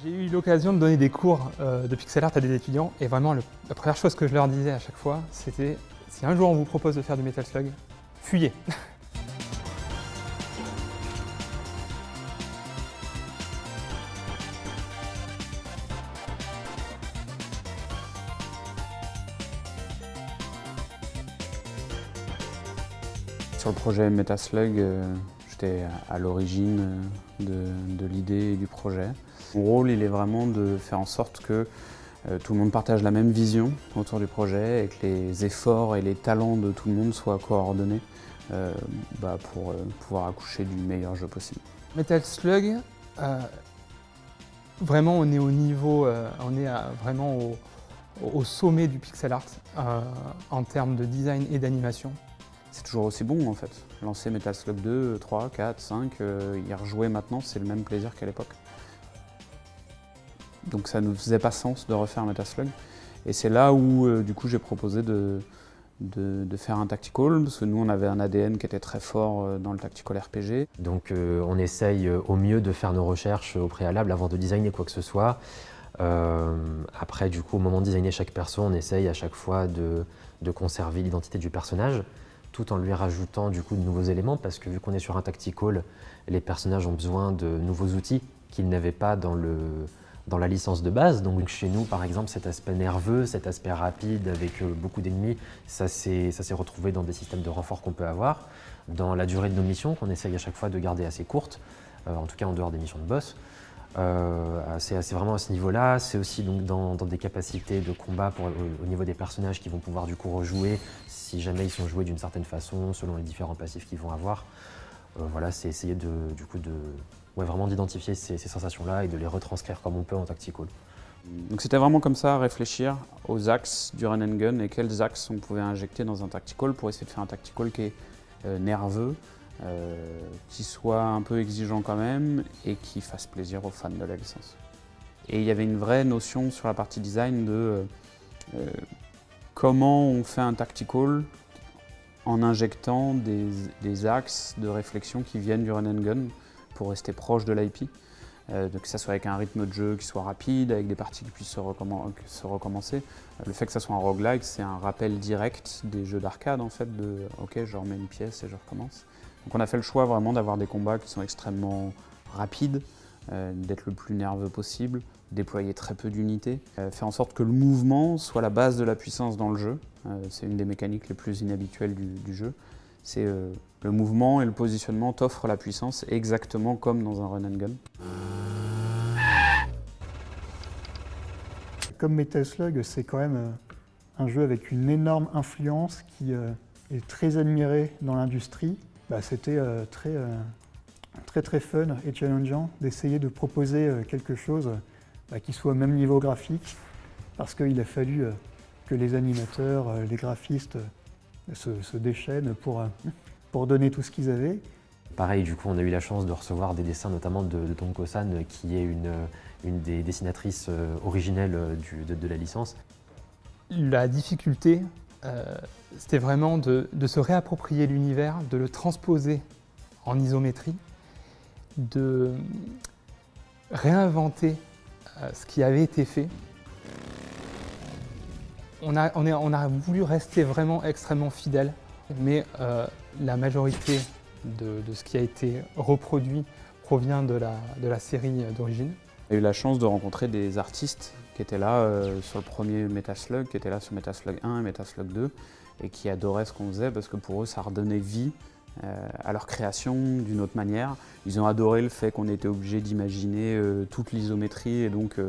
J'ai eu l'occasion de donner des cours de pixel art à des étudiants et vraiment la première chose que je leur disais à chaque fois, c'était si un jour on vous propose de faire du Metal Slug, fuyez. Sur le projet Metal Slug, j'étais à l'origine de l'idée et du projet. Mon rôle, il est vraiment de faire en sorte que tout le monde partage la même vision autour du projet et que les efforts et les talents de tout le monde soient coordonnés pour pouvoir accoucher du meilleur jeu possible. Metal Slug, vraiment on est au niveau, vraiment au sommet du pixel art en termes de design et d'animation. C'est toujours aussi bon en fait. Lancer Metal Slug 2, 3, 4, 5, y rejouer maintenant, c'est le même plaisir qu'à l'époque. Donc ça ne faisait pas sens de refaire Metal Slug. Et c'est là où du coup j'ai proposé de faire un tactical, parce que nous on avait un ADN qui était très fort dans le tactical RPG. Donc on essaye au mieux de faire nos recherches au préalable avant de designer quoi que ce soit. Après du coup au moment de designer chaque perso, on essaye à chaque fois de conserver l'identité du personnage, tout en lui rajoutant du coup de nouveaux éléments, parce que vu qu'on est sur un tactical, les personnages ont besoin de nouveaux outils qu'ils n'avaient pas dans la licence de base. Donc chez nous, par exemple, cet aspect nerveux, cet aspect rapide avec beaucoup d'ennemis, ça s'est retrouvé dans des systèmes de renfort qu'on peut avoir, dans la durée de nos missions, qu'on essaye à chaque fois de garder assez courte, en tout cas en dehors des missions de boss. C'est vraiment à ce niveau-là. C'est aussi donc dans des capacités de combat au niveau des personnages qui vont pouvoir du coup rejouer si jamais ils sont joués d'une certaine façon, selon les différents passifs qu'ils vont avoir. Voilà, c'est essayer vraiment d'identifier ces sensations-là et de les retranscrire comme on peut en tactical. Donc c'était vraiment comme ça, réfléchir aux axes du run and gun et quels axes on pouvait injecter dans un tactical pour essayer de faire un tactical qui est nerveux, qui soit un peu exigeant quand même et qui fasse plaisir aux fans de la licence. Et il y avait une vraie notion sur la partie design de comment on fait un tactical en injectant des axes de réflexion qui viennent du run and gun pour rester proche de l'IP. Que ça soit avec un rythme de jeu qui soit rapide, avec des parties qui puissent se recommencer. Le fait que ça soit un roguelike, c'est un rappel direct des jeux d'arcade en fait, de ok, je remets une pièce et je recommence. Donc on a fait le choix vraiment d'avoir des combats qui sont extrêmement rapides, d'être le plus nerveux possible, déployer très peu d'unités, faire en sorte que le mouvement soit la base de la puissance dans le jeu. C'est une des mécaniques les plus inhabituelles du jeu. C'est le mouvement et le positionnement t'offrent la puissance exactement comme dans un run and gun. Comme Metal Slug, c'est quand même un jeu avec une énorme influence qui est très admiré dans l'industrie. C'était très fun et challengeant d'essayer de proposer quelque chose qui soit au même niveau graphique, parce qu'il a fallu que les animateurs, les graphistes se déchaînent pour donner tout ce qu'ils avaient. Pareil, du coup, on a eu la chance de recevoir des dessins notamment de Tomko-san, qui est une des dessinatrices originelles de la licence. La difficulté, c'était vraiment de se réapproprier l'univers, de le transposer en isométrie, de réinventer ce qui avait été fait. On a voulu rester vraiment extrêmement fidèle, mais la majorité de ce qui a été reproduit provient de la série d'origine. J'ai eu la chance de rencontrer des artistes qui étaient là sur le premier Metal Slug, qui étaient là sur Metal Slug 1 et Metal Slug 2, et qui adoraient ce qu'on faisait parce que pour eux ça redonnait vie à leur création d'une autre manière. Ils ont adoré le fait qu'on était obligé d'imaginer toute l'isométrie, et donc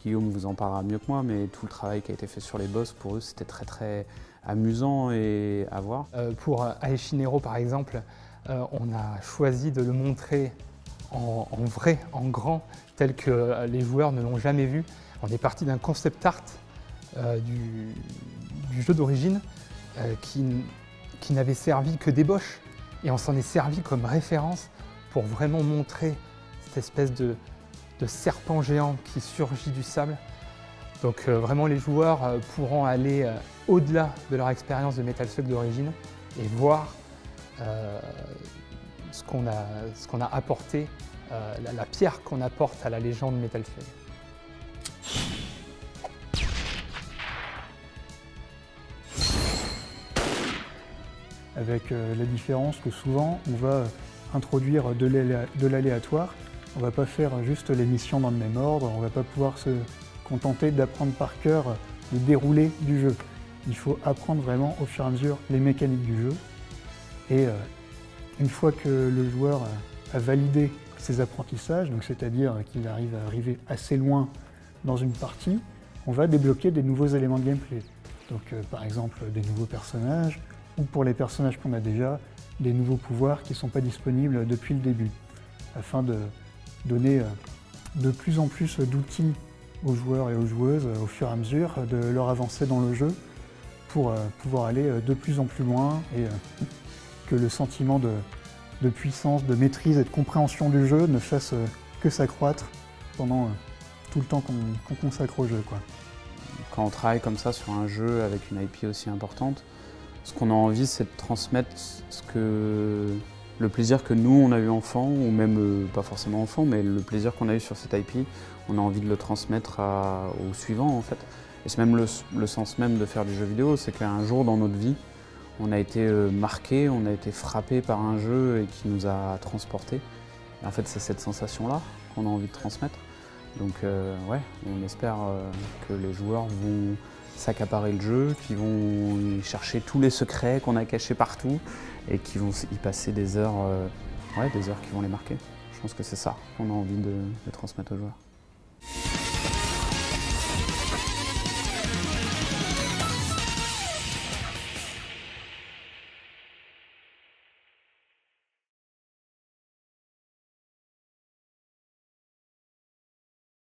Guillaume vous en parlera mieux que moi, mais tout le travail qui a été fait sur les boss, pour eux c'était très amusant et à voir. Pour Aeshinero par exemple, on a choisi de le montrer en vrai, en grand, tel que les joueurs ne l'ont jamais vu. On est parti d'un concept art du jeu d'origine qui n'avait servi que d'ébauche, et on s'en est servi comme référence pour vraiment montrer cette espèce de serpent géant qui surgit du sable. Donc vraiment les joueurs pourront aller au-delà de leur expérience de Metal Slug d'origine et voir ce qu'on a apporté la pierre qu'on apporte à la légende Metal Slug. Avec la différence que souvent on va introduire de l'aléatoire. On ne va pas faire juste les missions dans le même ordre, on ne va pas pouvoir se contenter d'apprendre par cœur le déroulé du jeu. Il faut apprendre vraiment au fur et à mesure les mécaniques du jeu. Et une fois que le joueur a validé ses apprentissages, donc c'est-à-dire qu'il arrive à arriver assez loin dans une partie, on va débloquer des nouveaux éléments de gameplay. Donc par exemple des nouveaux personnages, ou pour les personnages qu'on a déjà, des nouveaux pouvoirs qui ne sont pas disponibles depuis le début, afin de donner de plus en plus d'outils aux joueurs et aux joueuses au fur et à mesure de leur avancer dans le jeu pour pouvoir aller de plus en plus loin et que le sentiment de puissance, de maîtrise et de compréhension du jeu ne fasse que s'accroître pendant tout le temps qu'on consacre au jeu, quoi. Quand on travaille comme ça sur un jeu avec une IP aussi importante, ce qu'on a envie, c'est de transmettre le plaisir que nous, on a eu enfant, ou même pas forcément enfant, mais le plaisir qu'on a eu sur cette IP, on a envie de le transmettre aux suivants, en fait. Et c'est même le sens même de faire du jeu vidéo, c'est qu'un jour dans notre vie, on a été marqué, on a été frappé par un jeu et qui nous a transportés. Et en fait, c'est cette sensation-là qu'on a envie de transmettre. Donc ouais, on espère que les joueurs vont s'accaparer le jeu, qu'ils vont y chercher tous les secrets qu'on a cachés partout et qu'ils vont y passer des heures qui vont les marquer. Je pense que c'est ça qu'on a envie de transmettre aux joueurs.